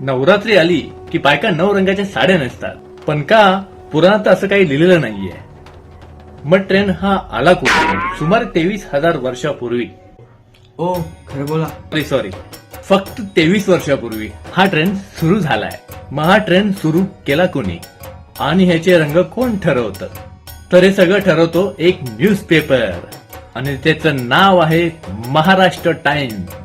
नवरात्री आली की बायका 9 रंगाच्या साड्या नेसतात, पण का पुराणात असं काही लिहिलेलं नाहीये. मग ट्रेंड हा आला कुठे? सुमारे 23,000 वर्षापूर्वी. ओ खरं बोला. सॉरी, फक्त 23 वर्षापूर्वी हा ट्रेंड सुरू झालाय. मग हा ट्रेंड सुरू केला कोणी आणि ह्याचे रंग कोण ठरवतं? तर हे सगळं ठरवतो एक न्यूजपेपर आणि त्याचं नाव आहे महाराष्ट्र टाइम्स.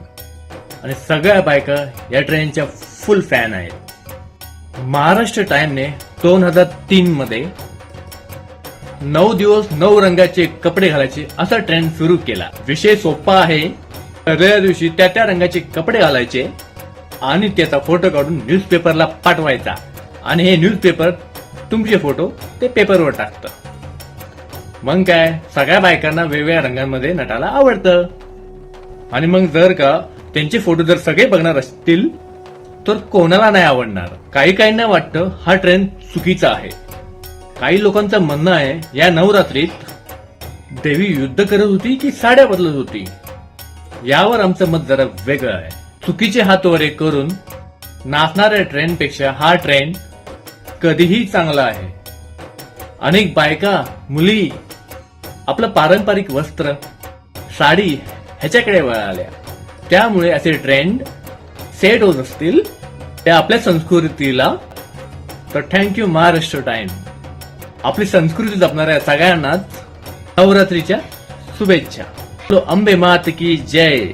आणि सगळ्या बायका या ट्रेंडच्या फुल फॅन आहेत. महाराष्ट्र टाइमने 2003 मध्ये 9 दिवस 9 रंगाचे कपडे घालायचे असा ट्रेंड सुरू केला. विषय सोपा आहे. पहिल्या दिवशी त्या रंगाचे कपडे घालायचे आणि त्याचा फोटो काढून न्यूजपेपरला पाठवायचा आणि हे न्यूजपेपर तुमचे फोटो ते पेपरवर टाकतं. मग काय, सगळ्या बायकांना वेगवेगळ्या रंगांमध्ये नटायला आवडतं. आणि मग जर का त्यांचे फोटो जर सगळे बघणार असतील तर कोणाला नाही आवडणार. काही काहींना वाटतं हा ट्रेंड चुकीचा आहे. काही लोकांचं म्हणणं आहे या नवरात्रीत देवी युद्ध करत होती की साड्या बदलत होती. यावर आमचं मत जरा वेगळं आहे. चुकीचे हात वरे करून नाचणाऱ्या ट्रेंडपेक्षा हा ट्रेंड कधीही चांगला आहे. अनेक बायका मुली आपलं पारंपरिक वस्त्र साडी ह्याच्याकडे वळाल्या. त्यामुळे असे ट्रेंड सेट होत असतील ते आपल्या संस्कृतीला. तर थँक्यू महाराष्ट्र टाइम. आपली संस्कृती जपणाऱ्या सगळ्यांनाच नवरात्रीच्या शुभेच्छा. अंबे मात की जय.